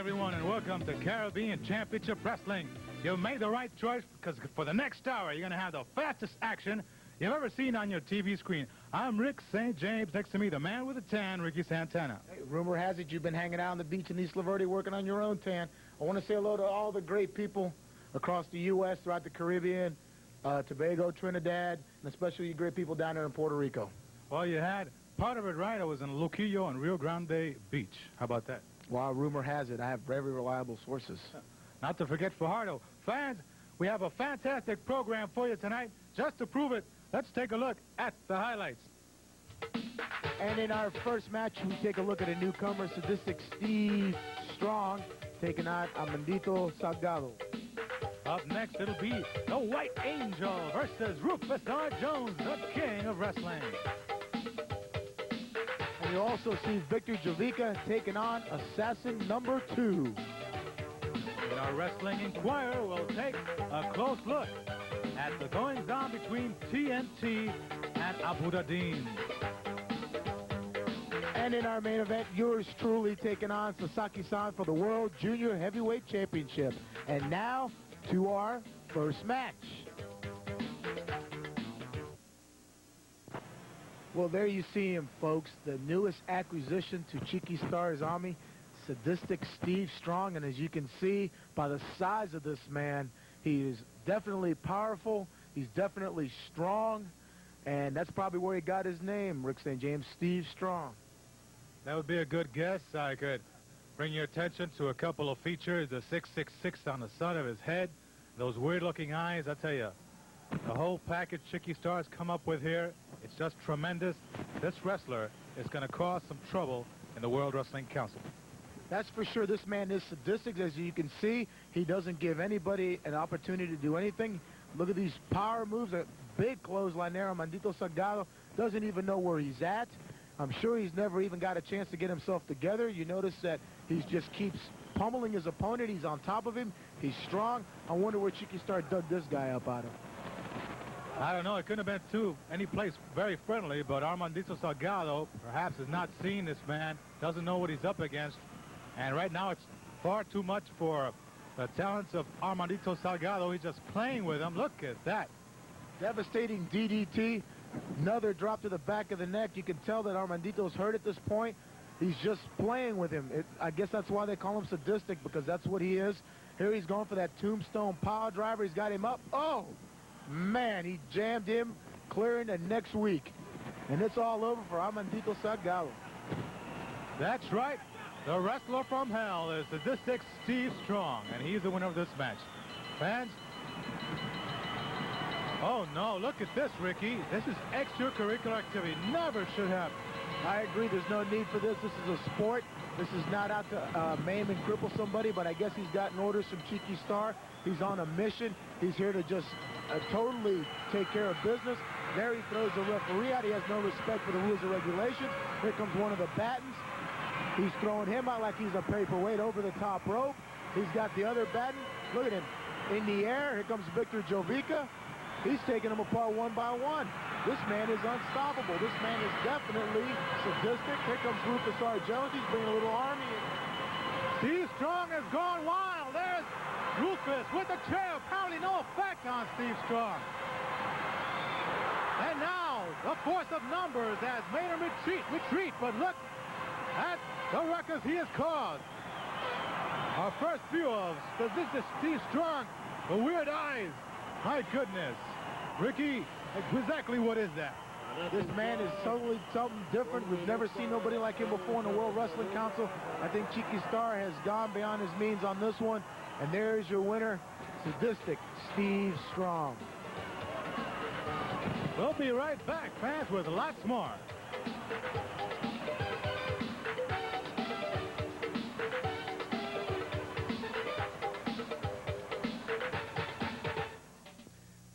everyone, and welcome to Caribbean Championship Wrestling. You made the right choice, because for the next hour, you're going to have the fastest action you've ever seen on your TV screen. I'm Rick St. James. Next to me, the man with the tan, Ricky Santana. Hey, rumor has it you've been hanging out on the beach in East Laverde working on your own tan. I want to say hello to all the great people across the U.S., throughout the Caribbean, Tobago, Trinidad, and especially you great people down there in Puerto Rico. Well, you had part of it right. I was in Luquillo and Rio Grande Beach. How about that? Well, rumor has it I have very reliable sources. Not to forget Fajardo. Fans, we have a fantastic program for you tonight. Just to prove it, let's take a look at the highlights. And in our first match, we take a look at a newcomer, Sadistic Steve Strong, taking on Armandito Salgado. Up next, it'll be the White Angel versus Rufus R. Jones, the king of wrestling. And you also see Victor Jovica taking on Assassin number 2. In our Wrestling Inquirer, we'll take a close look at the goings-on between TNT and Abudadein. And in our main event, yours truly taking on Sasaki-san for the World Junior Heavyweight Championship. And now to our first match. Well, there you see him, folks, the newest acquisition to Chicky Starr's army, Sadistic Steve Strong. And as you can see by the size of this man, he is definitely powerful, he's definitely strong, and that's probably where he got his name, Rick St. James, Steve Strong. That would be a good guess. I could bring your attention to a couple of features. The 666 on the side of his head, those weird-looking eyes. I tell you, the whole package Chicky Starr's come up with here, it's just tremendous. This wrestler is going to cause some trouble in the World Wrestling Council. That's for sure. This man is sadistic. As you can see, he doesn't give anybody an opportunity to do anything. Look at these power moves, a big clothesline there. Armandito Salgado doesn't even know where he's at. I'm sure he's never even got a chance to get himself together. You notice that he just keeps pummeling his opponent. He's on top of him. He's strong. I wonder where Chicky Starr dug this guy up out of. I don't know. It couldn't have been any place very friendly, but Armandito Salgado perhaps has not seen this man, doesn't know what he's up against. And right now it's far too much for the talents of Armandito Salgado. He's just playing with him. Look at that. Devastating DDT. Another drop to the back of the neck. You can tell that Armandito's hurt at this point. He's just playing with him. I guess that's why they call him sadistic, because that's what he is. Here he's going for that tombstone power driver. He's got him up. Oh, man, he jammed him, clearing the next week. And it's all over for Armandito Salgado. That's right. The wrestler from hell is Sadistic Steve Strong, and he's the winner of this match. Fans? Oh, no, look at this, Ricky. This is extracurricular activity. Never should happen. I agree. There's no need for this. This is a sport. This is not out to maim and cripple somebody, but I guess he's gotten orders from Chicky Starr. He's on a mission. He's here to just totally take care of business. There he throws the referee out. He has no respect for the rules and regulations. Here comes one of the battens. He's throwing him out like he's a paperweight over the top rope. He's got the other batten. Look at him. In the air, here comes Victor Jovica. He's taking them apart one by one. This man is unstoppable. This man is definitely sadistic. Here comes Rufus R. Jones. He's bringing a little army in. Steve Strong has gone wild. There's Rufus with the chair. Apparently no effect on Steve Strong. And now the force of numbers has made him retreat. But look at the ruckus he has caused. Our first view of sadistic Steve Strong. The weird eyes. My goodness. Ricky, exactly what is that? This man is totally something different. We've never seen nobody like him before in the World Wrestling Council. I think Chicky Starr has gone beyond his means on this one. And there's your winner, Sadistic Steve Strong. We'll be right back, fans, with lots more.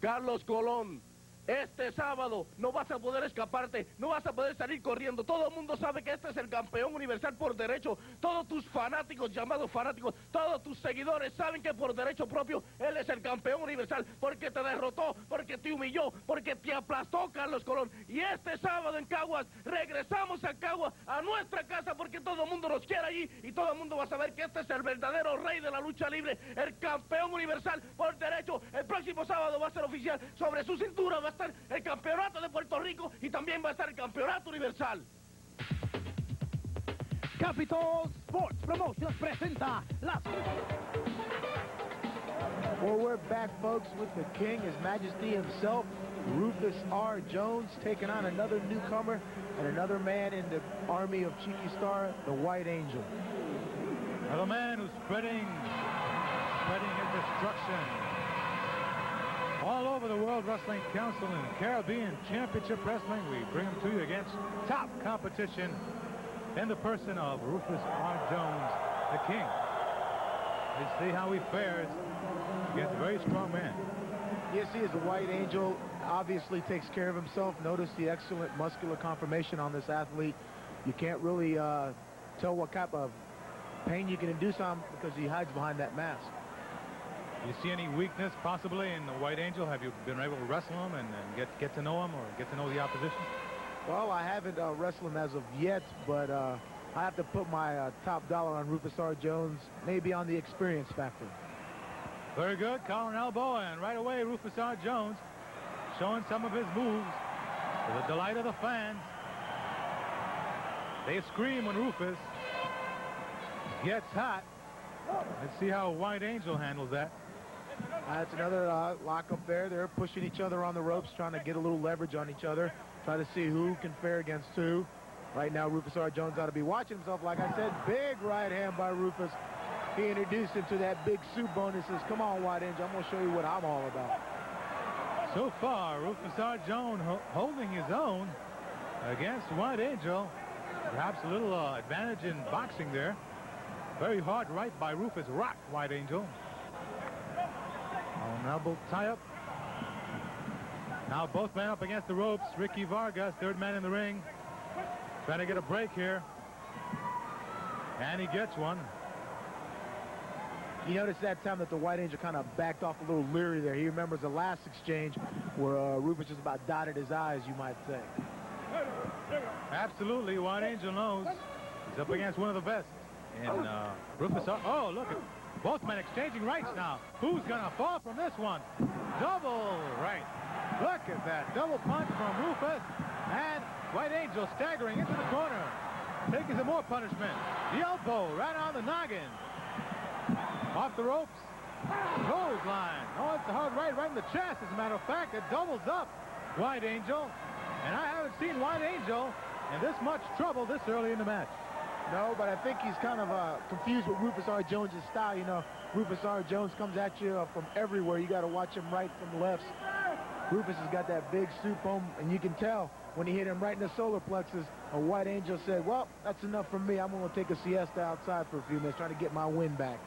Carlos Colón, Este sábado no vas a poder escaparte, no vas a poder salir corriendo. Todo el mundo sabe que este es el campeón universal por derecho. Todos tus fanáticos, llamados fanáticos, todos tus seguidores saben que por derecho propio él es el campeón universal porque te derrotó, porque te humilló, porque te aplastó Carlos Colón. Y este sábado en Caguas, regresamos a Caguas, a nuestra casa, porque todo el mundo nos quiere allí y todo el mundo va a saber que este es el verdadero rey de la lucha libre, el campeón universal por derecho. El próximo sábado va a ser oficial, sobre su cintura va a estar el campeonato de Puerto Rico y también va a estar el campeonato universal. Capitol Sports Promotions presenta las... Well, we're back, folks, with the king, His Majesty himself, Rufus R. Jones, taking on another newcomer and another man in the army of Chicky Starr, the White Angel. Another man who's spreading his destruction all over the World Wrestling Council and Caribbean Championship Wrestling. We bring him to you against top competition in the person of Rufus R. Jones, the king. Let's see how he fares against a very strong man. Yes, he is a White Angel. Obviously takes care of himself. Notice the excellent muscular conformation on this athlete. You can't really tell what type of pain you can induce on him because he hides behind that mask. You see any weakness possibly in the White Angel? Have you been able to wrestle him and get to know him or get to know the opposition? Well, I haven't wrestled him as of yet, but I have to put my top dollar on Rufus R. Jones, maybe on the experience factor. Very good. Collar and elbow, and right away Rufus R. Jones showing some of his moves to the delight of the fans. They scream when Rufus gets hot. Let's see how White Angel handles that. That's another lock up there. They're pushing each other on the ropes, trying to get a little leverage on each other, try to see who can fare against who. Right now, Rufus R. Jones ought to be watching himself. Like I said, big right hand by Rufus. He introduced him to that big soup bone and says, come on, White Angel, I'm going to show you what I'm all about. So far, Rufus R. Jones holding his own against White Angel. Perhaps a little advantage in boxing there. Very hard right by Rufus. Rock White Angel. Oh, elbow tie-up. Now both men up against the ropes. Ricky Vargas, third man in the ring, trying to get a break here. And he gets one. You notice that time that the White Angel kind of backed off a little leery there. He remembers the last exchange where Rufus just about dotted his eyes, you might say. Absolutely. White Angel knows he's up against one of the best. And Rufus, oh, look at both men exchanging rights now. Who's gonna fall from this one? Double right. Look at that double punch from Rufus, and White Angel staggering into the corner, taking some more punishment. The elbow right on the noggin. Off the ropes. Clothesline. Oh, it's a hard right in the chest. As a matter of fact, it doubles up White Angel, and I haven't seen White Angel in this much trouble this early in the match. No, but I think he's kind of confused with Rufus R. Jones' style. You know, Rufus R. Jones comes at you from everywhere. You got to watch him right from left. Rufus has got that big soup home, and you can tell when he hit him right in the solar plexus, a White Angel said, well, that's enough for me. I'm going to take a siesta outside for a few minutes, trying to get my wind back.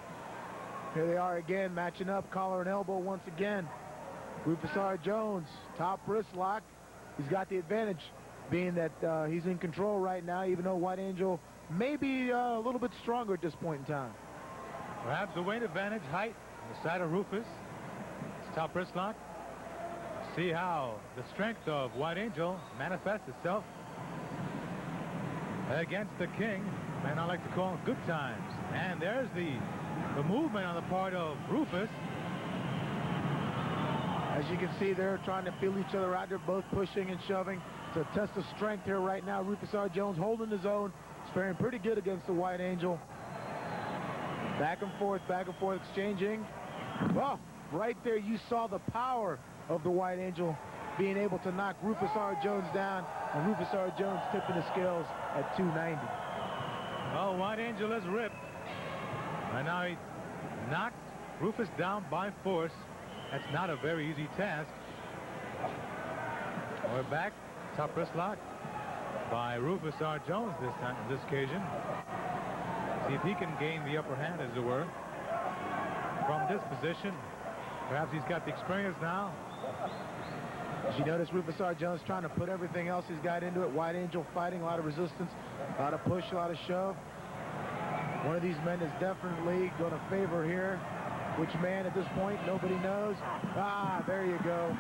Here they are again, matching up, collar and elbow once again. Rufus R. Jones, top wrist lock. He's got the advantage, being that he's in control right now, even though White Angel may be a little bit stronger at this point in time. Perhaps the weight advantage, height on the side of Rufus. It's top wrist lock. See how the strength of White Angel manifests itself against the king, man I like to call him Good Times. And there's the movement on the part of Rufus. As you can see, they're trying to feel each other out. They're both pushing and shoving. It's a test of strength here right now. Rufus R. Jones holding his own. He's faring pretty good against the White Angel. Back and forth exchanging. Well, right there you saw the power of the White Angel being able to knock Rufus R. Jones down, and Rufus R. Jones tipping the scales at 290. Oh, White Angel is ripped. And now he knocked Rufus down by force. That's not a very easy task. We're back. Top wrist lock by Rufus R. Jones this time, this occasion. See if he can gain the upper hand, as it were, from this position. Perhaps he's got the experience now As you notice, Rufus R. Jones trying to put everything else he's got into it. White Angel fighting, a lot of resistance, a lot of push, a lot of shove. One of these men is definitely going to favor here. Which man at this point, nobody knows. Ah, there you go.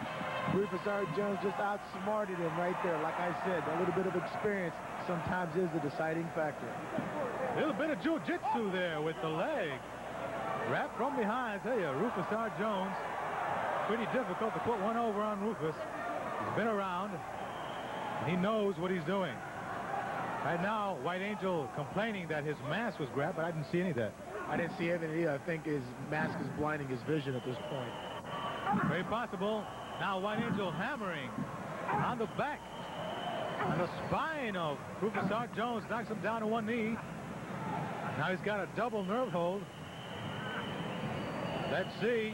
Rufus R. Jones just outsmarted him right there. Like I said, a little bit of experience sometimes is the deciding factor. A little bit of jiu-jitsu there with the leg. Wrapped from behind, I tell you, Rufus R. Jones. Pretty difficult to put one over on Rufus. He's been around, and he knows what he's doing. Right now, White Angel complaining that his mask was grabbed, but I didn't see any of that. I didn't see anything either. I think his mask is blinding his vision at this point. Very possible. Now White Angel hammering on the back, on the spine of Rufus R. Jones, knocks him down to one knee. Now he's got a double nerve hold. Let's see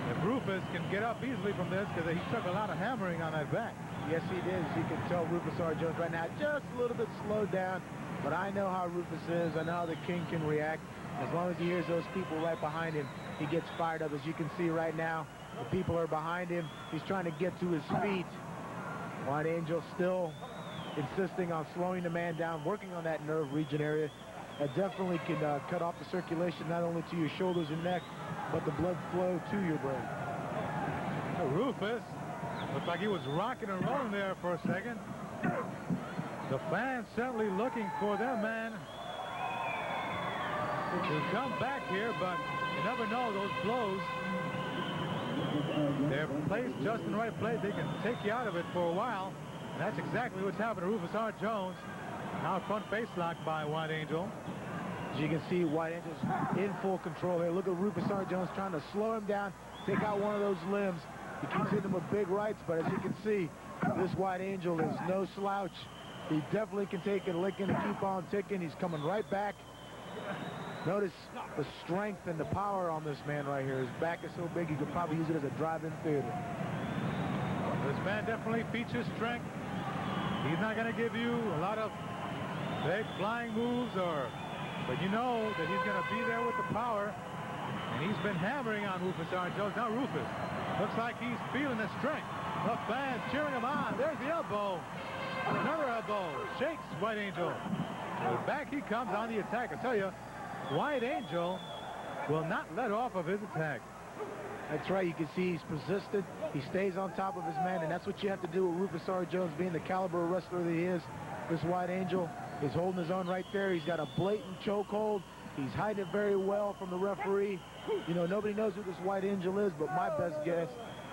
if Rufus can get up easily from this, because he took a lot of hammering on that back. Yes, he did. As you can tell, Rufus R. Jones right now just a little bit slowed down. But I know how Rufus is. I know how the King can react. As long as he hears those people right behind him, he gets fired up. As you can see right now, the people are behind him. He's trying to get to his feet. White Angel still insisting on slowing the man down, working on that nerve region area. That definitely can cut off the circulation not only to your shoulders and neck, but the blood flow to your brain. Rufus looked like he was rocking and rolling there for a second. The fans certainly looking for their man to come back here, but you never know, those blows, they're placed just in the right place. They can take you out of it for a while. And that's exactly what's happened to Rufus R. Jones. Now front face lock by White Angel. As you can see, White Angel's in full control here. Look at Rufus R. Jones trying to slow him down, take out one of those limbs. He keeps hitting him with big rights, but as you can see, this White Angel is no slouch. He definitely can take a licking and keep on ticking. He's coming right back. Notice the strength and the power on this man right here. His back is so big, you could probably use it as a drive-in theater. This man definitely features strength. He's not going to give you a lot of big flying moves, but you know that he's going to be there with the power. And he's been hammering on Rufus R. Jones. Now Rufus looks like he's feeling the strength. The fans cheering him on. There's the elbow. Another elbow. Shakes White Angel. Back he comes on the attack. I tell you, White Angel will not let off of his attack. That's right. You can see he's persistent. He stays on top of his man, and that's what you have to do with Rufus R. Jones being the caliber of wrestler that he is. This White Angel is holding his own right there. He's got a blatant chokehold. He's hiding it very well from the referee. You know, nobody knows who this White Angel is, but my best guess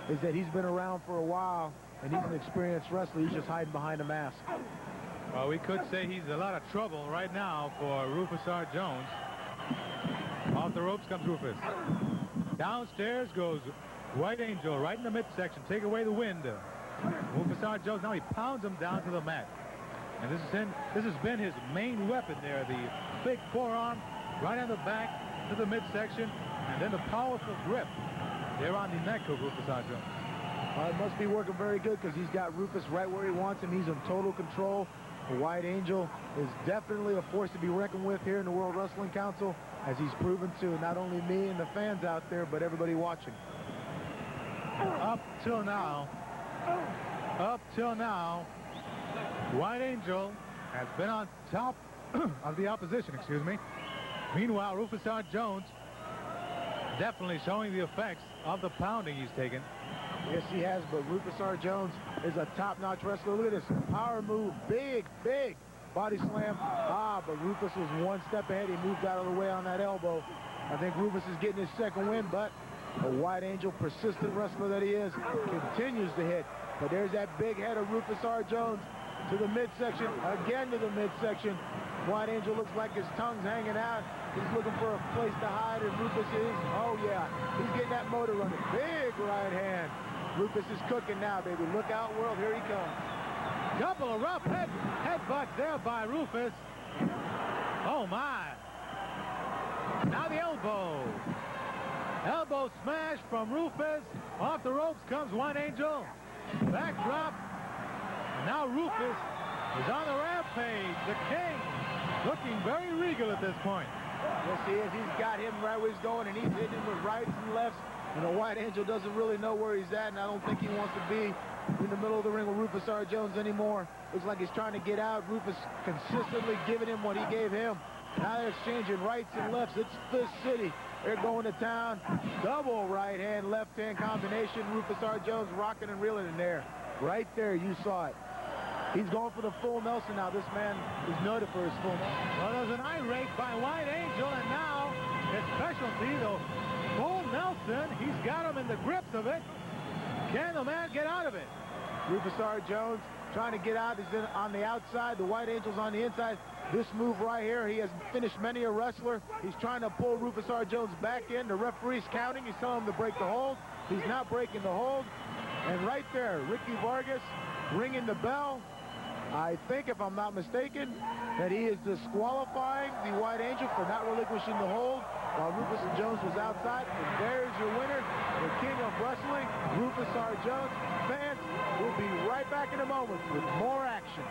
is that he's been around for a while, and he's an experienced wrestler. He's just hiding behind a mask. Well, we could say he's a lot of trouble right now for Rufus R. Jones. Off the ropes comes Rufus. Downstairs goes White Angel right in the midsection. Take away the wind. Rufus R. Jones, now he pounds him down to the mat. And this has been his main weapon there. The big forearm right on the back to the midsection. And then the powerful grip there on the neck of Rufus R. Jones. It must be working very good because he's got Rufus right where he wants him. He's in total control. The White Angel is definitely a force to be reckoned with here in the World Wrestling Council, as he's proven to not only me and the fans out there, but everybody watching. Up till now, White Angel has been on top of the opposition, excuse me. Meanwhile, Rufus R. Jones definitely showing the effects of the pounding he's taken. Yes, he has, but Rufus R. Jones is a top-notch wrestler. Look at this power move, big body slam. But Rufus was one step ahead. He moved out of the way on that elbow. I think Rufus is getting his second win, but the White Angel, persistent wrestler that he is, continues to hit. But there's that big head of Rufus R. Jones to the midsection, again to the midsection. White Angel looks like his tongue's hanging out. He's looking for a place to hide, and Rufus is, oh yeah, he's getting that motor running. Big right hand. Rufus is cooking now, baby. Look out, world, here he comes. Couple of rough headbutts there by Rufus. Oh my. Now the elbow. Elbow smash from Rufus. Off the ropes comes White Angel. Backdrop. And now Rufus is on the rampage. The King looking very regal at this point. Yes, he is. He's got him right where he's going, and he's hitting him with rights and lefts. And the White Angel doesn't really know where he's at, and I don't think he wants to be in the middle of the ring with Rufus R. Jones anymore. Looks like he's trying to get out. Rufus consistently giving him what he gave him. Now they're exchanging rights and lefts. It's Fist City. They're going to town. Double right hand, left hand combination. Rufus R. Jones rocking and reeling in there. Right there, you saw it. He's going for the full Nelson now. This man is noted for his full Nelson. Well, there's an eye rake by White Angel, and now his specialty, the full Nelson. He's got him in the grips of it. Can the man get out of it? Rufus R. Jones trying to get out. He's on the outside. The White Angel's on the inside. This move right here, he has finished many a wrestler. He's trying to pull Rufus R. Jones back in. The referee's counting. He's telling him to break the hold. He's not breaking the hold. And right there, Ricky Vargas ringing the bell. I think, if I'm not mistaken, that he is disqualifying the White Angel for not relinquishing the hold while Rufus Jones was outside. And there's your winner, the king of wrestling, Rufus R. Jones. Fans, we'll be right back in a moment with more action.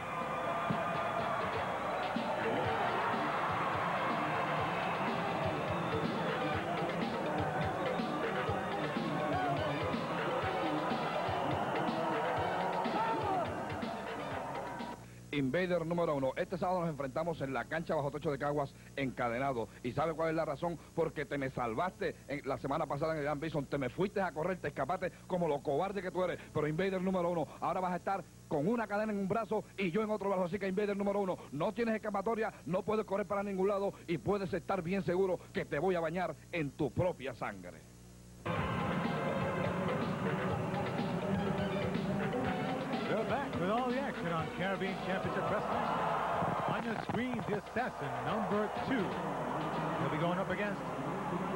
Invader número 1. Este sábado nos enfrentamos en la cancha bajo techo de Caguas encadenado. ¿Y sabe cuál es la razón? Porque te me salvaste la semana pasada en el Gran Bison. Te me fuiste a correr, te escapaste como lo cobarde que tú eres. Pero Invader número 1, ahora vas a estar con una cadena en un brazo y yo en otro brazo. Así que Invader número 1, no tienes escapatoria, no puedes correr para ningún lado y puedes estar bien seguro que te voy a bañar en tu propia sangre. We're back with all the action on Caribbean Championship Wrestling. On your screen, the Assassin, number 2. He'll be going up against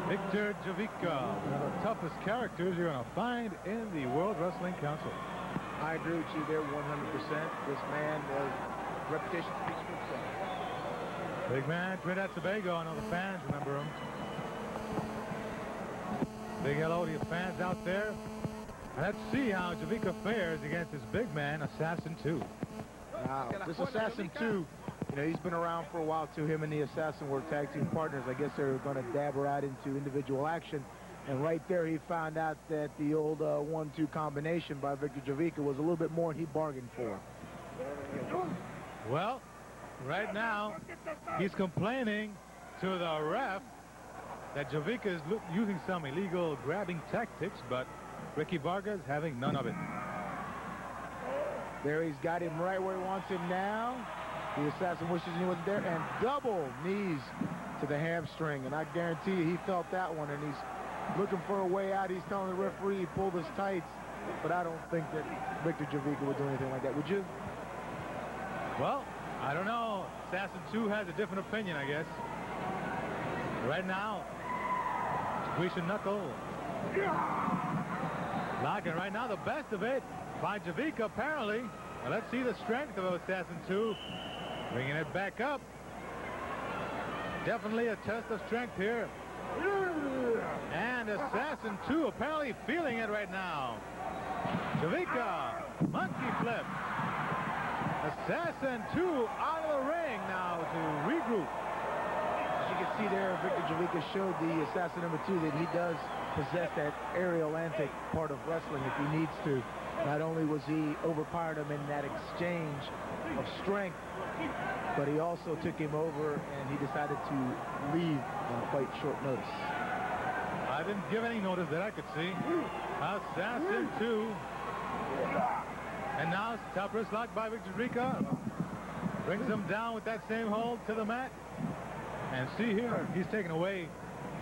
Victor Jovica, one of the toughest characters you're going to find in the World Wrestling Council. I agree with you there 100%. This man, reputation speaks for itself. Big man, Trinidad Tobago, I know the fans remember him. Big hello to your fans out there. Let's see how Jovica fares against his big man, Assassin 2. Wow, this Assassin 2, you know, he's been around for a while too. Him and the Assassin were tag team partners. I guess they're going to dabber out into individual action. And right there, he found out that the old 1-2 combination by Victor Jovica was a little bit more than he bargained for. Well, right now, he's complaining to the ref that Jovica is using some illegal grabbing tactics, but Ricky Vargas having none of it. There, he's got him right where he wants him now. The Assassin wishes he wasn't there, and double knees to the hamstring. And I guarantee you he felt that one, and he's looking for a way out. He's telling the referee he pulled his tights, but I don't think that Victor Jovica would do anything like that. Would you? Well, I don't know. Assassin 2 has a different opinion, I guess. Right now, squeezing knuckle. Locking right now, the best of it by Jovica, apparently. Well, let's see the strength of Assassin 2. Bringing it back up. Definitely a test of strength here. And Assassin 2 apparently feeling it right now. Jovica, monkey flip. Assassin 2 out of the ring now to regroup. As you can see there, Victor Jovica showed the Assassin number 2 that he does possess that aerial antic part of wrestling if he needs to. Not only was he overpowered him in that exchange of strength, but he also took him over and he decided to leave on quite short notice. I didn't give any notice that I could see. Assassin 2. And now top wrist lock by Victor Jovica. Brings him down with that same hold to the mat. And see here, he's taken away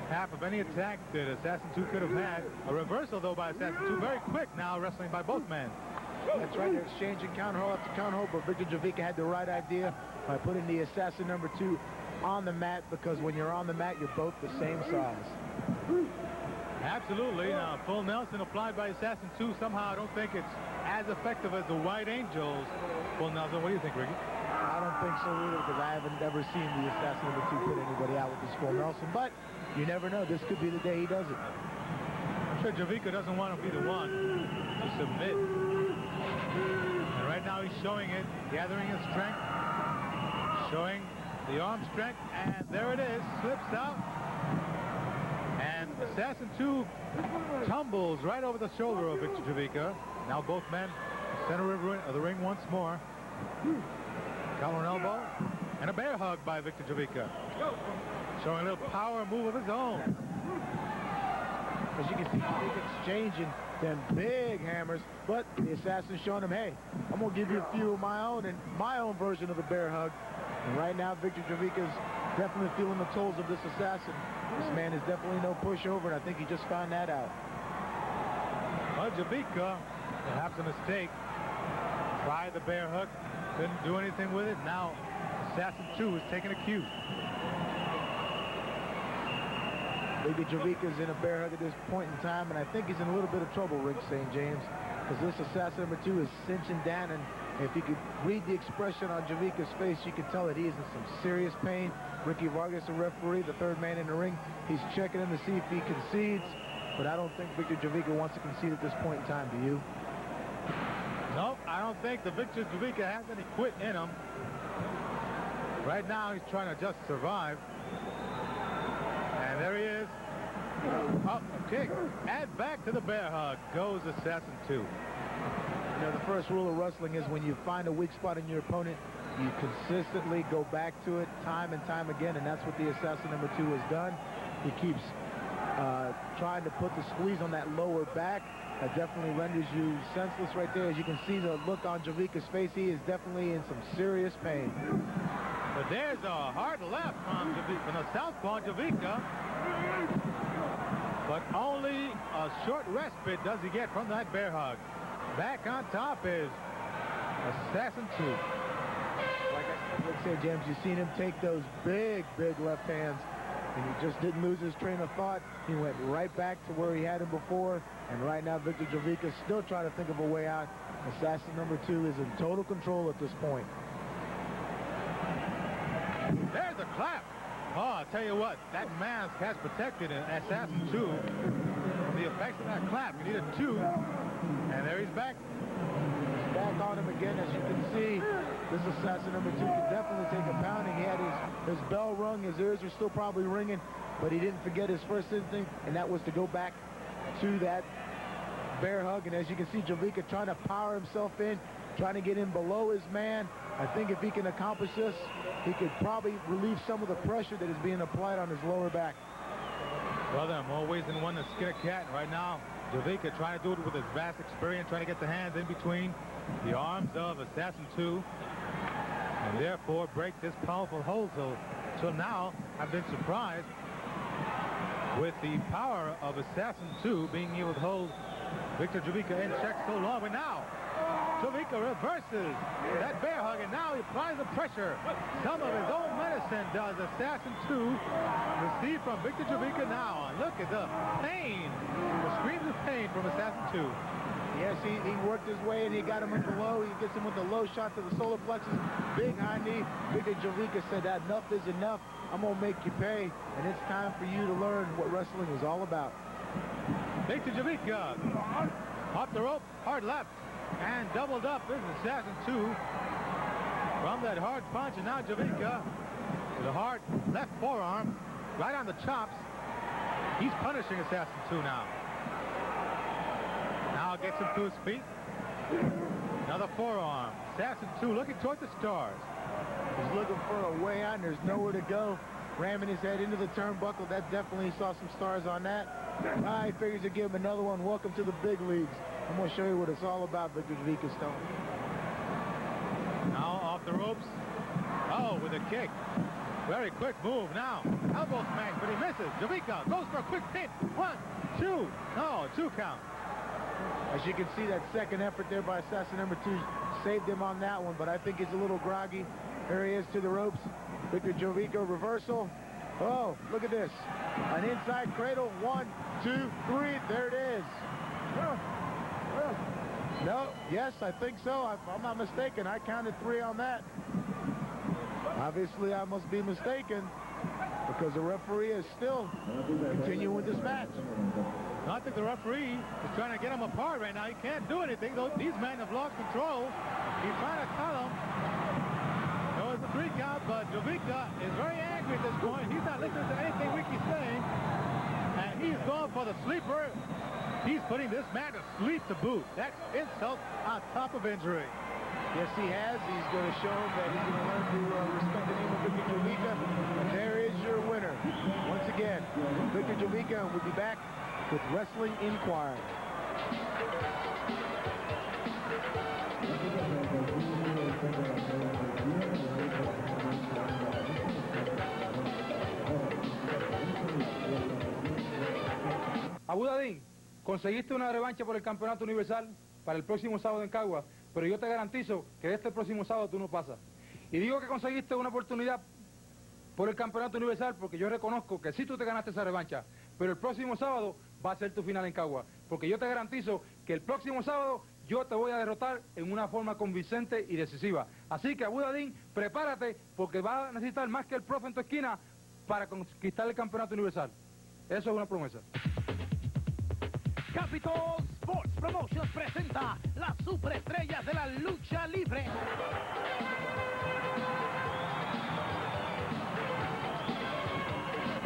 half of any attack that Assassin 2 could have had. A reversal, though, by Assassin 2. Very quick now, wrestling by both men. That's right, they're exchanging counter hold after counter hold, but Victor Jovica had the right idea by putting the Assassin number 2 on the mat, because when you're on the mat, you're both the same size. Absolutely. Now, full Nelson applied by Assassin 2. Somehow, I don't think it's as effective as the White Angels. Full Nelson, what do you think, Ricky? I don't think so either, because I haven't ever seen the Assassin number 2 put anybody out with this full Nelson, but you never know. This could be the day he does it. I'm sure Jovica doesn't want to be the one to submit. And right now he's showing it, gathering his strength, showing the arm strength, and there it is, slips out. And Assassin 2 tumbles right over the shoulder of Victor Jovica. Now both men Center of the ring once more. Collar and elbow. And a bear hug by Victor Jovica. Showing a little power move of his own. As you can see, Jovica exchanging them big hammers, but the assassin showing him, hey, I'm going to give you a few of my own and my own version of the bear hug. And right now, Victor Jovica's definitely feeling the tolls of this assassin. This man is definitely no pushover, and I think he just found that out. Well, Jovica, perhaps a mistake. Tried the bear hook, couldn't do anything with it. Now, Assassin 2 is taking a cue. Victor Jovica's in a bear hug at this point in time, and I think he's in a little bit of trouble, Rick St. James, because this assassin number 2 is cinching down, and if you could read the expression on Jovica's face, you can tell that he is in some serious pain. Ricky Vargas, the referee, the third man in the ring, he's checking him to see if he concedes, but I don't think Victor Jovica wants to concede at this point in time. Do you? Nope, I don't think the Victor Jovica has any quit in him. Right now, he's trying to just survive. And there he is. Up, kick, and back to the bear hug goes Assassin 2. You know, the first rule of wrestling is when you find a weak spot in your opponent, you consistently go back to it time and time again, and that's what the assassin number 2 has done. He keeps trying to put the squeeze on that lower back. That definitely renders you senseless right there. As you can see the look on Jovica's face, he is definitely in some serious pain. But there's a hard left from the southpaw Jovica. But only a short respite does he get from that bear hug. Back on top is Assassin 2. Like I said, James, you've seen him take those big left hands, and he just didn't lose his train of thought. He went right back to where he had him before, and right now Victor Jovica is still trying to think of a way out. Assassin number 2 is in total control at this point. There's a clap. Oh, I'll tell you what, that mask has protected Assassin 2 from the effects of that clap. He needed 2, and there he's back. He's back on him again. As you can see, this assassin number 2 can definitely take a pounding. He had his bell rung, his ears were still probably ringing, but he didn't forget his first instinct, and that was to go back to that bear hug. And as you can see, Jovica trying to power himself in, trying to get in below his man. I think if he can accomplish this, he could probably relieve some of the pressure that is being applied on his lower back. Well, there are more ways than one to skin a cat. Right now, Jovica trying to do it with his vast experience, trying to get the hands in between the arms of Assassin 2, and therefore break this powerful hold. So now, I've been surprised with the power of Assassin 2 being able to hold Victor Jovica in check so long. But now, Jovica reverses that bear hug, and now he applies the pressure. Some of his own medicine does Assassin 2 receive from Victor Jovica now. And look at the pain, the screams of pain from Assassin 2. Yes, he worked his way, and he got him with the low. He gets him with the low shot to the solar plexus. Big high knee. Victor Jovica said that enough is enough. I'm going to make you pay, and it's time for you to learn what wrestling is all about. Victor Jovica off the rope, hard left, and doubled up. This is Assassin 2 from that hard punch, and now Jovica with a hard left forearm right on the chops. He's punishing Assassin 2 now. Now gets him to his feet. Another forearm. Assassin 2 looking toward the stars. He's looking for a way out, and there's nowhere to go. Ramming his head into the turnbuckle. That definitely saw some stars on that. He figures to give him another one. Welcome to the big leagues. I'm going to show you what it's all about, Victor Jovica Stone. Now off the ropes. Oh, with a kick. Very quick move now. Elbow smash, but he misses. Jovica goes for a quick pin. 1, 2. No, 2 count. As you can see, that second effort there by assassin number 2 saved him on that one, but I think he's a little groggy. Here he is to the ropes. Victor Jovica reversal. Oh, look at this. An inside cradle. 1, 2, 3. There it is. No, yes, I think so. If I'm not mistaken, I counted 3 on that. Obviously, I must be mistaken because the referee is still continuing with this match. I think the referee is trying to get them apart right now. He can't do anything. These men have lost control. He's trying to cut them. There was a 3 count, but Jovica is very angry at this point. He's not listening to anything Ricky's saying. And he's going for the sleeper. He's putting this man to sleep to boot. That's insult on top of injury. Yes, he has. He's going to show him that he's going to learn to respect the name of Victor Jovica. And there is your winner. Once again, Victor Jovica will be back with Wrestling Inquiry. Abudadein, conseguiste una revancha por el Campeonato Universal para el próximo sábado en Caguas, pero yo te garantizo que este próximo sábado tú no pasas. Y digo que conseguiste una oportunidad por el Campeonato Universal porque yo reconozco que sí tú te ganaste esa revancha, pero el próximo sábado va a ser tu final en Caguas, porque yo te garantizo que el próximo sábado yo te voy a derrotar en una forma convincente y decisiva. Así que Abudadein, prepárate porque vas a necesitar más que el Profe en tu esquina para conquistar el Campeonato Universal. Eso es una promesa. Capitol Sports Promotions presenta las superestrellas de la lucha libre.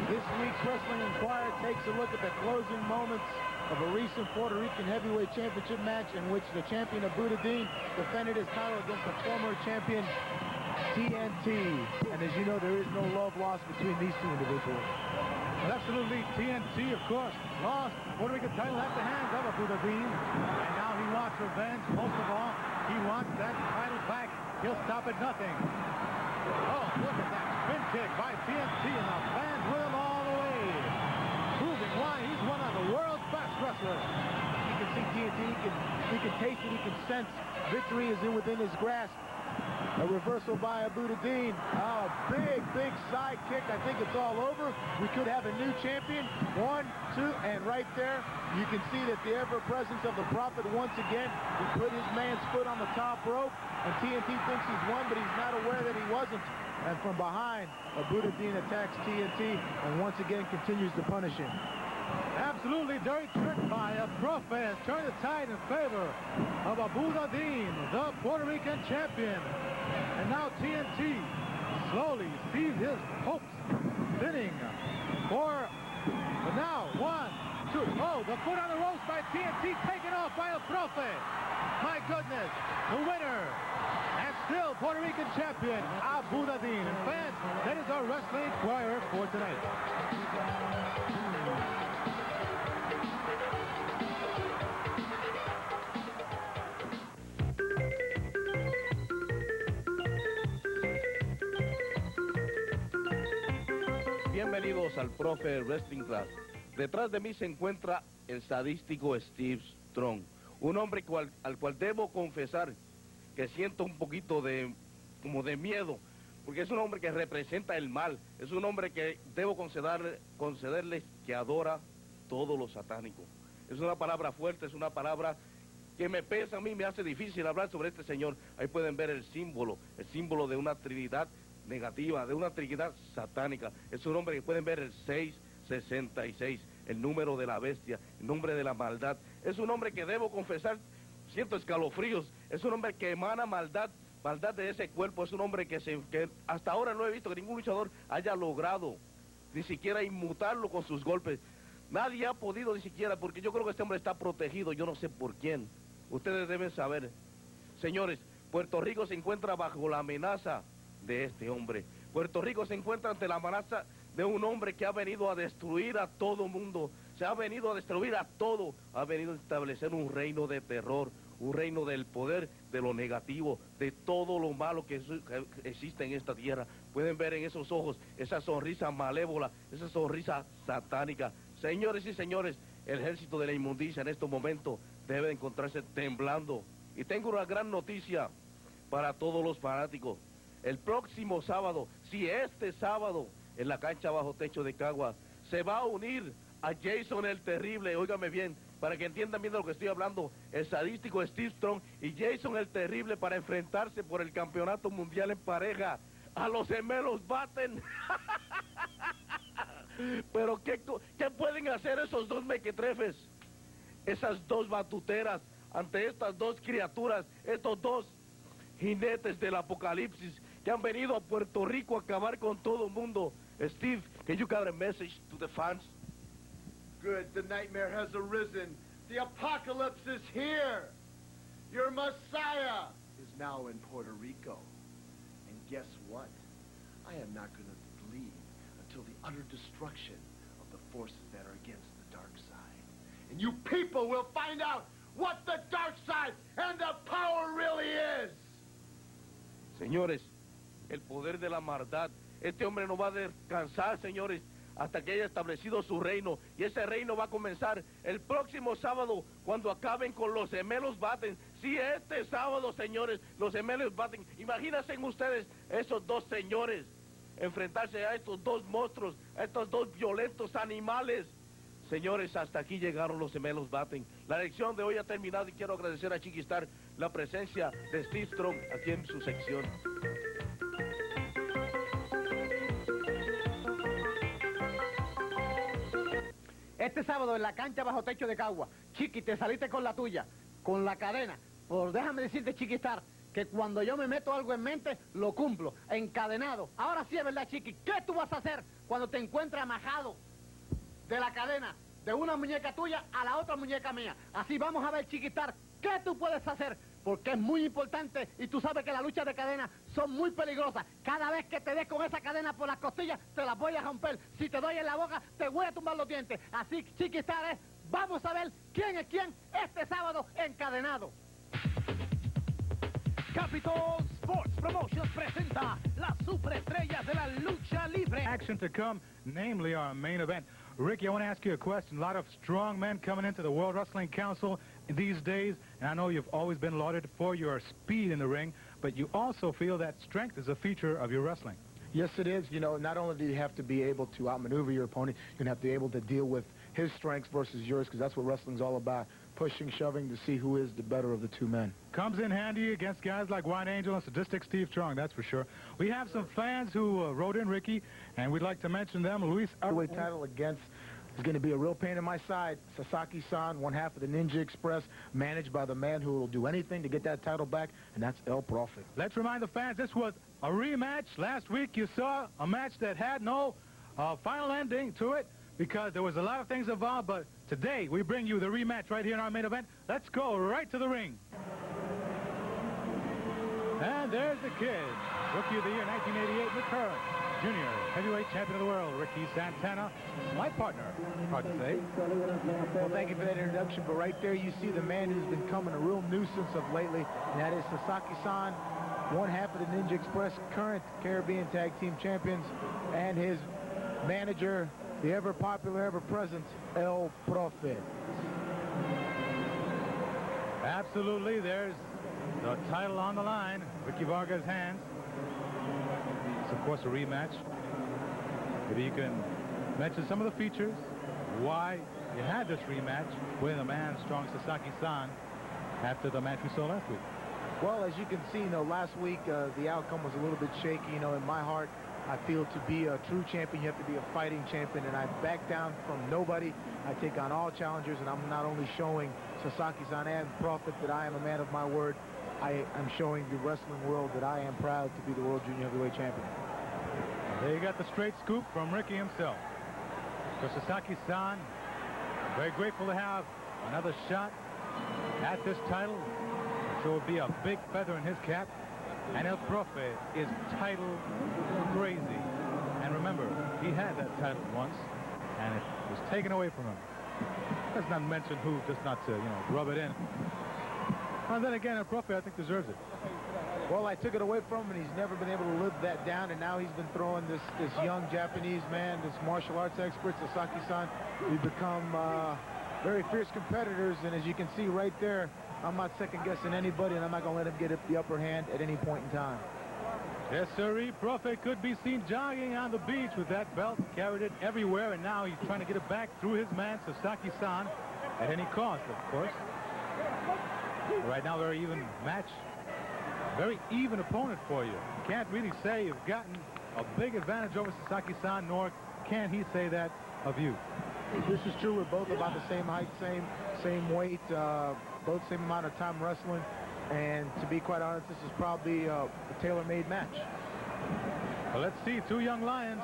This week's Wrestling Inquirer takes a look at the closing moments of a recent Puerto Rican heavyweight championship match in which the champion Abudadein defended his title against the former champion TNT. And as you know, there is no love lost between these two individuals. Well, absolutely, TNT, of course, lost Puerto Rican title at the hands of Abudadein. And now he wants revenge. Most of all, he wants that title back. He'll stop at nothing. Oh, look at that spin kick by TNT, and the fans with him all the way. Proving why he's one of the world's best wrestlers. You can see TNT, he can taste it, he can sense victory is within his grasp. A reversal by Abudadein. Oh, big side kick. I think it's all over. We could have a new champion. 1, 2, and right there, you can see that the ever-presence of the Prophet once again. He put his man's foot on the top rope, and TNT thinks he's won, but he's not aware that he wasn't. And from behind, Abudadein attacks TNT, and once again continues to punish him. Absolutely dirty trick by Profe has turned the tide in favor of Abudadein, the Puerto Rican champion. And now TNT slowly sees his hopes thinning but now 1, 2, oh, the foot on the ropes by TNT taken off by Profe. My goodness, the winner and still Puerto Rican champion Abudadein. And fans, that is our Wrestling Inquirer for tonight. Bienvenidos al Profe Wrestling Class. Detrás de mí se encuentra el sadístico Steve Strong, un hombre al cual debo confesar que siento un poquito como de miedo, porque es un hombre que representa el mal, es un hombre que debo concederle que adora todo lo satánico. Es una palabra fuerte, es una palabra que me pesa a mí, me hace difícil hablar sobre este señor. Ahí pueden ver el símbolo de una trinidad negativa, de una trinidad satánica. Es un hombre que pueden ver el 666, el número de la bestia, el nombre de la maldad. Es un hombre que debo confesar, siento escalofríos, es un hombre que emana maldad de ese cuerpo. Es un hombre que hasta ahora no he visto que ningún luchador haya logrado ni siquiera inmutarlo con sus golpes. Nadie ha podido ni siquiera, porque yo creo que este hombre está protegido, yo no sé por quién. Ustedes deben saber. Señores, Puerto Rico se encuentra bajo la amenaza de este hombre. Puerto Rico se encuentra ante la amenaza de un hombre que ha venido a destruir a todo mundo, se ha venido a destruir a todo, ha venido a establecer un reino de terror, un reino del poder, de lo negativo, de todo lo malo que existe en esta tierra. Pueden ver en esos ojos esa sonrisa malévola, esa sonrisa satánica. Señores y señores, el ejército de la inmundicia en estos momentos debe encontrarse temblando. Y tengo una gran noticia para todos los fanáticos. El próximo sábado, si este sábado, en la cancha bajo techo de Caguas, se va a unir a Jason el Terrible, óigame bien, para que entiendan bien de lo que estoy hablando, el sadístico Steve Strong y Jason el Terrible para enfrentarse por el campeonato mundial en pareja. A los gemelos baten. Pero ¿qué pueden hacer esos dos mequetrefes? Esas dos batuteras ante estas dos criaturas, estos dos jinetes del apocalipsis que han venido a Puerto Rico a acabar con todo el mundo. Steve, can you got a message to the fans? Good. The nightmare has arisen. The apocalypse is here. Your Messiah is now in Puerto Rico. And guess what? I am not going to believe until the utter destruction of the forces that are against the dark side. And you people will find out what the dark side and the power really is. Señores, el poder de la maldad. Este hombre no va a descansar, señores, hasta que haya establecido su reino. Y ese reino va a comenzar el próximo sábado, cuando acaben con los gemelos Batten. Sí, este sábado, señores, los gemelos Batten. Imagínense ustedes esos dos señores enfrentarse a estos dos monstruos, a estos dos violentos animales. Señores, hasta aquí llegaron los gemelos Batten. La lección de hoy ha terminado y quiero agradecer a Chicky Starr la presencia de Steve Strong aquí en su sección. Este sábado en la cancha bajo techo de Cagua, Chiqui, te saliste con la tuya, con la cadena. Pues déjame decirte, Chicky Starr, que cuando yo me meto algo en mente, lo cumplo, encadenado. Ahora sí es verdad, Chiqui, ¿qué tú vas a hacer cuando te encuentres amajado de la cadena de una muñeca tuya a la otra muñeca mía? Así vamos a ver, Chicky Starr, ¿qué tú puedes hacer? Porque es muy importante y tú sabes que las luchas de cadena son muy peligrosas. Cada vez que te des con esa cadena por las costillas, te las voy a romper. Si te doy en la boca, te voy a tumbar los dientes. Así, Chicky Starr, vamos a ver quién es quién este sábado encadenado. Capitol Sports Promotions presenta las superestrellas de la lucha libre. Action to come, namely our main event. Ricky, I want to ask you a question. A lot of strong men coming into the World Wrestling Council these days, and I know you've always been lauded for your speed in the ring, but you also feel that strength is a feature of your wrestling. Yes, it is. You know, not only do you have to be able to outmaneuver your opponent, you're going to have to be able to deal with his strengths versus yours, because that's what wrestling's all about. Pushing, shoving to see who is the better of the two men. Comes in handy against guys like White Angel and sadistic Steve Strong, that's for sure. We have some fans who wrote in, Ricky, and we'd like to mention them. Luis... Heavyweight title against is going to be a real pain in my side. Sasaki-san, one half of the Ninja Express, managed by the man who will do anything to get that title back, and that's El Profe. Let's remind the fans, this was a rematch. Last week you saw a match that had no final ending to it because there was a lot of things involved, but today we bring you the rematch right here in our main event. Let's go right to the ring. And there's the kid, Rookie of the Year 1988, the current junior heavyweight champion of the world, Ricky Santana, my partner, hard to say. Well, thank you for that introduction, but right there you see the man who's been becoming a real nuisance of lately, and that is Sasaki-san, one half of the Ninja Express, current Caribbean Tag Team Champions, and his manager, the ever-popular, ever-present El Profe. Absolutely, there's the title on the line, Ricky Vargas' hands. It's, of course, a rematch. Maybe you can mention some of the features, why you had this rematch with a man strong Sasaki-san after the match we saw last week. Well, as you can see, last week the outcome was a little bit shaky. In my heart, I feel to be a true champion, you have to be a fighting champion, and I back down from nobody. I take on all challengers, and I'm not only showing Sasaki-san and Prophet that I am a man of my word, I am showing the wrestling world that I am proud to be the World Junior Heavyweight Champion. There you got the straight scoop from Ricky himself. So Sasaki-san, very grateful to have another shot at this title. So it will be a big feather in his cap. And El Profe is title crazy. And remember, he had that title once, and it was taken away from him. Let's not mention who, just not to, rub it in. And then again, El Profe, I think, deserves it. Well, I took it away from him, and he's never been able to live that down, and now he's been throwing this young Japanese man, this martial arts expert, Sasaki-san. We've become very fierce competitors, and as you can see right there, I'm not second-guessing anybody, and I'm not going to let him get the upper hand at any point in time. Yes, sirree. Profe could be seen jogging on the beach with that belt, carried it everywhere, and now he's trying to get it back through his man, Sasaki-san, at any cost, of course. Right now, very even match. Very even opponent for you. Can't really say you've gotten a big advantage over Sasaki-san, nor can he say that of you. This is true. We're both about the same height, same weight, both same amount of time wrestling. And to be quite honest, this is probably a tailor-made match. Well, let's see. Two young lions.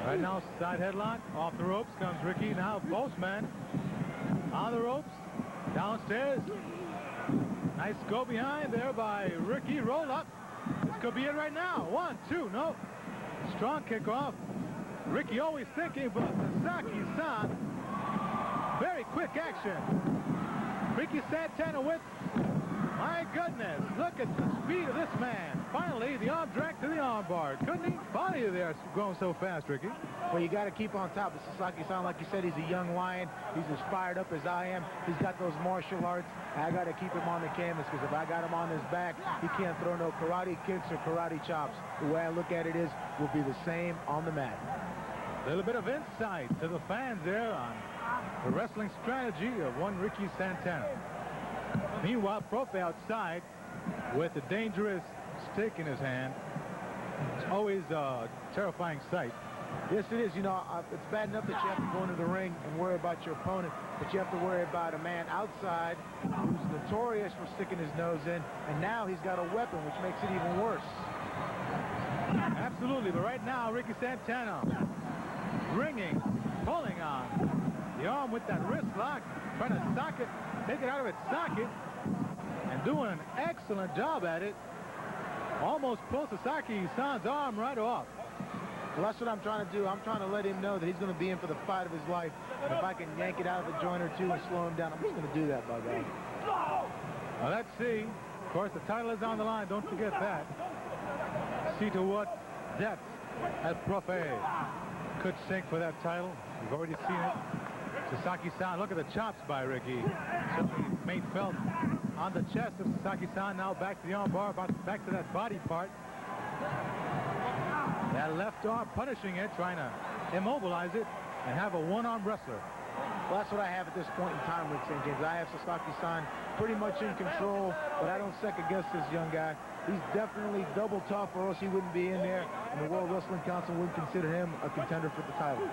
Right now, side headlock. Off the ropes comes Ricky. Now, postman. On the ropes. Downstairs. Nice go behind there by Ricky. Roll up. This could be it right now. 1, 2, no. Strong kickoff. Ricky always thinking, but Sasaki-san. Very quick action. Ricky Santana with, my goodness, look at the speed of this man. Finally, the arm drag to the arm bar. Couldn't he follow you there going so fast, Ricky? Well, you got to keep on top of Sasaki-san. Like you said, he's a young lion. He's as fired up as I am. He's got those martial arts. I got to keep him on the canvas because if I got him on his back, he can't throw no karate kicks or karate chops. The way I look at it is, we'll be the same on the mat. A little bit of insight to the fans there on the wrestling strategy of one Ricky Santana. Meanwhile, Profe outside with a dangerous stick in his hand. It's always a terrifying sight. Yes, it is. You know, it's bad enough that you have to go into the ring and worry about your opponent, but you have to worry about a man outside who's notorious for sticking his nose in, and now he's got a weapon, which makes it even worse. Absolutely, but right now, Ricky Santana ringing, pulling on the arm with that wrist lock, trying to socket, take it out of its socket, and doing an excellent job at it. Almost pulls Sasaki-san's arm right off. Well, that's what I'm trying to do. I'm trying to let him know that he's going to be in for the fight of his life. If I can yank it out of a joint or two and slow him down, I'm just going to do that, by God. Well, let's see. Of course, the title is on the line. Don't forget that. See to what depth as Profe could sink for that title. We've already seen it. Sasaki-san, look at the chops by Ricky. Certainly made felt on the chest of Sasaki-san. Now back to the arm bar, back to that body part. That left arm punishing it, trying to immobilize it and have a one-arm wrestler. Well, that's what I have at this point in time, Rick St. James. I have Sasaki-san pretty much in control, but I don't second-guess this young guy. He's definitely double tough, or else he wouldn't be in there, and the World Wrestling Council wouldn't consider him a contender for the title.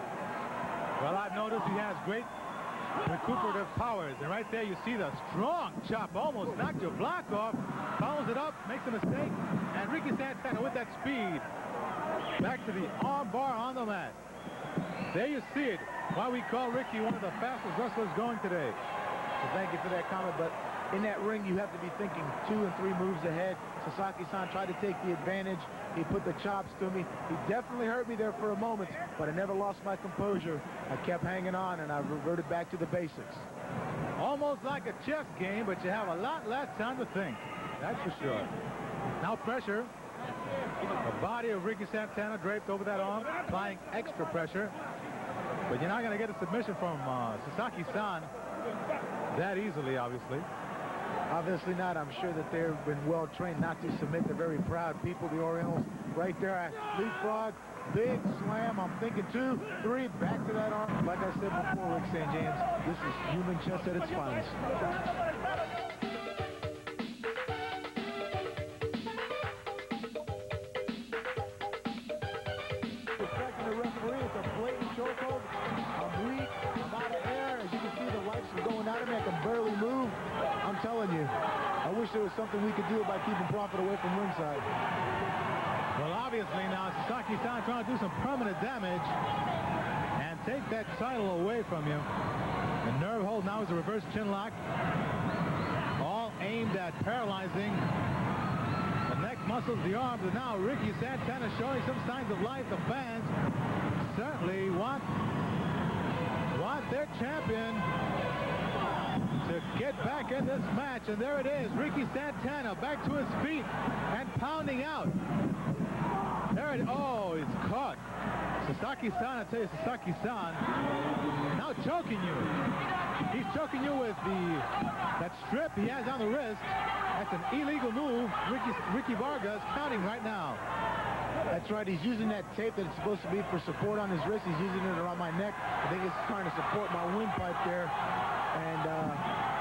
Well, I've noticed he has great recuperative powers, and right there you see the strong chop, almost knocked your block off, follows it up, makes a mistake, and Ricky Santana with that speed back to the arm bar on the mat. There you see it, why we call Ricky one of the fastest wrestlers going today. Well, thank you for that comment, but in that ring you have to be thinking 2 and 3 moves ahead. Sasaki-san tried to take the advantage. He put the chops to me. He definitely hurt me there for a moment, but I never lost my composure. I kept hanging on, and I reverted back to the basics. Almost like a chess game, but you have a lot less time to think. That's for sure. Now pressure. The body of Ricky Santana draped over that arm, applying extra pressure. But you're not going to get a submission from Sasaki-san that easily, obviously. Obviously not. I'm sure that they've been well trained not to submit. They're very proud people, the Orientals. Right there, leapfrog, big slam. I'm thinking 2, 3, back to that arm. Like I said before, Rick St. James, this is human chess at its finest. Respecting the referee, it's a blatant chokehold. I'm weak. I'm out of air. As you can see, the lights are going out of me. I can barely move. I'm telling you, I wish there was something we could do about keeping Prophet away from ringside. Well, obviously now Sasaki-san trying to do some permanent damage and take that title away from you. The nerve hold now is a reverse chin lock, all aimed at paralyzing the neck muscles, the arms, and now Ricky Santana showing some signs of life. The fans certainly want their champion to get back in this match, and there it is, Ricky Santana back to his feet and pounding out. There it, oh, it's caught. Sasaki-san, I tell you, Sasaki-san now choking you. He's choking you with that strip he has on the wrist. That's an illegal move. Ricky Vargas counting right now. That's right. He's using that tape that it's supposed to be for support on his wrist. He's using it around my neck. I think it's trying to support my windpipe there. And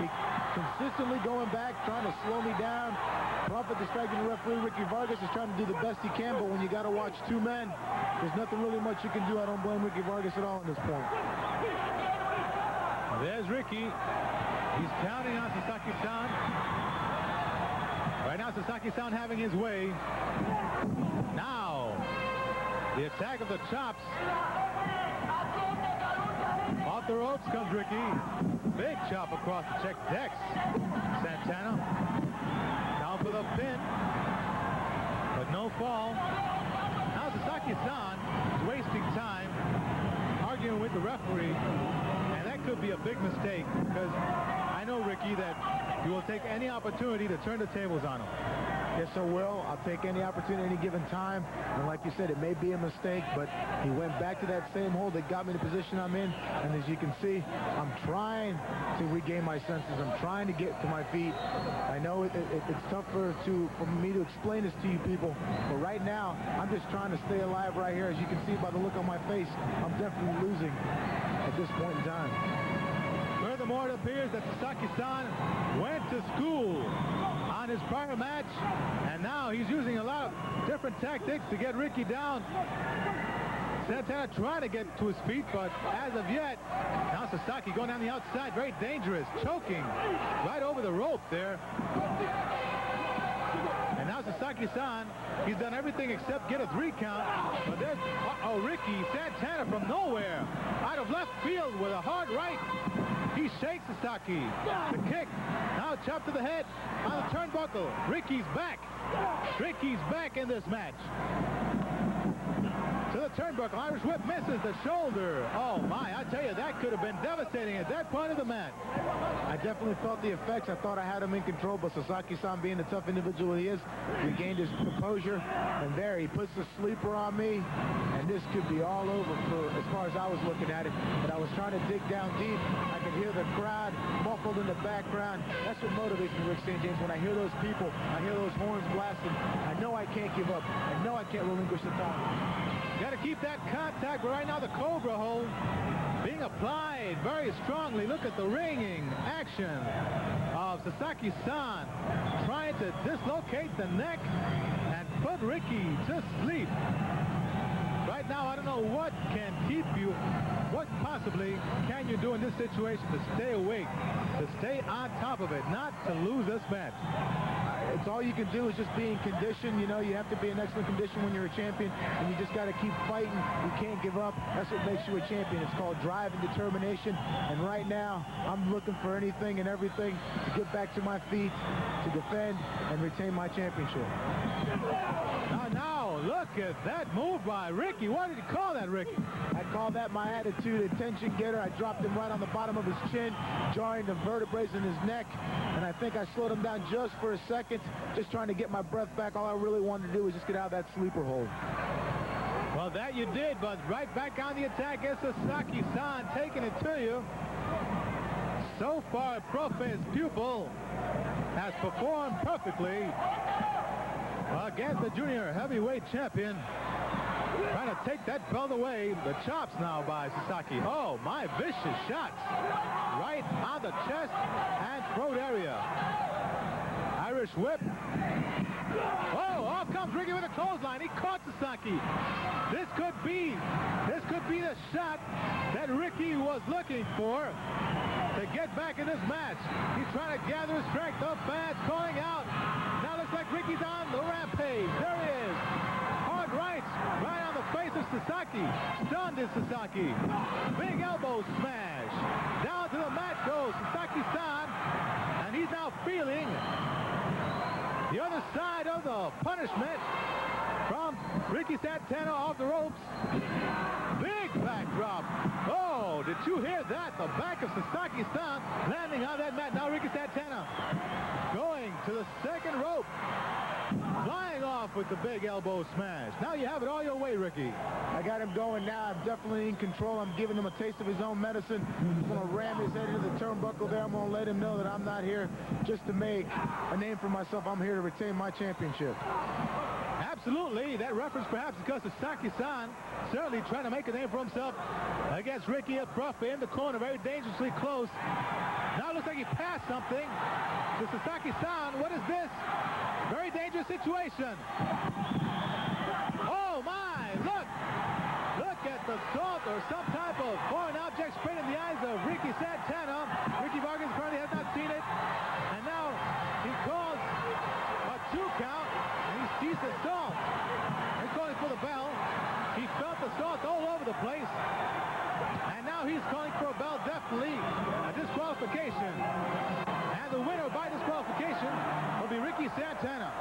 he consistently going back, trying to slow me down. Prophet distracting the referee. Ricky Vargas is trying to do the best he can, but when you got to watch 2 men, there's nothing really much you can do. I don't blame Ricky Vargas at all at this point. There's Ricky. He's counting on Sasaki-san. Right now, Sasaki-san having his way. Now, The attack of the chops. Off the ropes comes Ricky. Big chop across the check decks. Santana. Down for the pin. But no fall. Now Sasaki-san is wasting time arguing with the referee. And that could be a big mistake because I know, Ricky, that he will take any opportunity to turn the tables on him. Yes, I will. I'll take any opportunity any given time. And like you said, it may be a mistake, but he went back to that same hold that got me in the position I'm in. And as you can see, I'm trying to regain my senses. I'm trying to get to my feet. I know it's tough for me to explain this to you people, but right now, I'm just trying to stay alive right here. As you can see by the look on my face, I'm definitely losing at this point in time. Furthermore, it appears that Sasaki-san went to school on his prior match, and now he's using a lot of different tactics to get Ricky down. Santana trying to get to his feet, but as of yet, now Sasaki going down the outside, very dangerous, choking right over the rope there. And now Sasaki-san, he's done everything except get a 3 count, but there's, Ricky Santana from nowhere, out of left field with a hard right. He shakes Sasaki. The kick. Now chop to the head on the turnbuckle. Ricky's back. Ricky's back in this match. To the turnbuckle. Irish whip misses the shoulder. Oh my, I tell you, that could have been devastating at that point of the match. I definitely felt the effects. I thought I had him in control, but Sasaki-san, being the tough individual he is, regained his composure, and there he puts the sleeper on me, and this could be all over for as far as I was looking at it. But I was trying to dig down deep. I could hear the crowd muffled in the background. That's what motivates me, Rick St. James. When I hear those people, I hear those horns blasting, I know I can't give up. I know I can't relinquish the time. Got to keep that contact, but right now the Cobra hold being applied very strongly. Look at the ringing action of Sasaki-san trying to dislocate the neck and put Ricky to sleep. Right now, I don't know what can keep you, what possibly can you do in this situation to stay awake, to stay on top of it, not to lose this match. It's all you can do is just be in condition. You know, you have to be in excellent condition when you're a champion, and you just got to keep fighting. You can't give up. That's what makes you a champion. It's called drive and determination. And right now, I'm looking for anything and everything to get back to my feet, to defend and retain my championship. Now, look at that move by Ricky. What did you call that, Ricky? I call that my attitude attention getter. I dropped him right on the bottom of his chin, jarring the vertebrae in his neck, and I think I slowed him down just for a second, just trying to get my breath back. All I really wanted to do was just get out of that sleeper hold. Well, that you did, but right back on the attack is Sasaki-san taking it to you. So far, Profe's pupil has performed perfectly against the junior heavyweight champion. Trying to take that belt away. The chops now by Sasaki. Oh, my vicious shots. Right on the chest and throat area. Irish whip. Oh, off comes Ricky with a clothesline. He caught Sasaki. This could be the shot that Ricky was looking for to get back in this match. He's trying to gather his strength. The fans calling out. Now looks like Ricky's on the rampage. There he is. Hard rights right on the face of Sasaki. Stunned is Sasaki. Big elbow smash. Down to the mat goes Sasaki-san. And he's now feeling the other side of the punishment from Ricky Santana off the ropes. Big backdrop. Oh, did you hear that? The back of Sasaki-san landing on that mat. Now Ricky Santana going to the second rope. Flying off with the big elbow smash. Now you have it all your way, Ricky. I got him going now. I'm definitely in control. I'm giving him a taste of his own medicine. I'm going to ram his head into the turnbuckle there. I'm going to let him know that I'm not here just to make a name for myself. I'm here to retain my championship. Absolutely. That reference perhaps because Sasaki-san certainly trying to make a name for himself against Ricky at Profe in the corner, very dangerously close. Now it looks like he passed something to Sasaki-san. What is this? Very dangerous situation. Oh my, look at the salt or some type of foreign object sprayed in the eyes of Ricky Santana. Ricky Vargas apparently has not seen it. And now he calls a 2 count and he sees the salt. He's going for the bell. He disqualification. And the winner by disqualification will be Ricky Santana.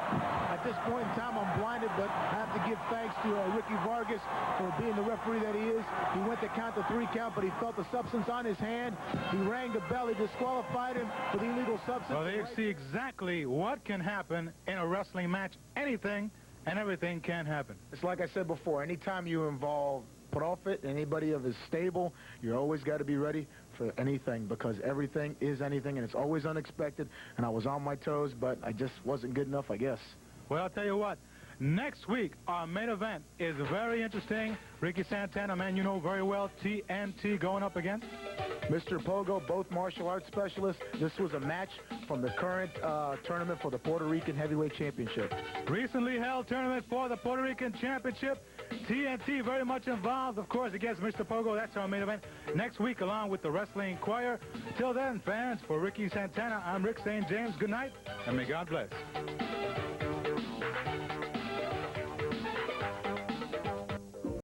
At this point in time, I'm blinded, but I have to give thanks to Ricky Vargas for being the referee that he is. He went to count the 3 count, but he felt the substance on his hand. He rang the bell. He disqualified him for the illegal substance. Well, they see exactly what can happen in a wrestling match. Anything and everything can happen. It's like I said before, anytime you involve Profe, anybody of his stable, you always got to be ready for anything, because everything is anything, and it's always unexpected. And I was on my toes, but I just wasn't good enough, I guess. Well, I'll tell you what. Next week, our main event is very interesting. Ricky Santana, man you know very well, TNT going up against Mr. Pogo, both martial arts specialists. This was a match from the current tournament for the Puerto Rican Heavyweight Championship. Recently held tournament for the Puerto Rican Championship. TNT very much involved, of course, against Mr. Pogo. That's our main event next week, along with the Wrestling Inquirer. Till then, fans, for Ricky Santana, I'm Rick St. James. Good night, and may God bless.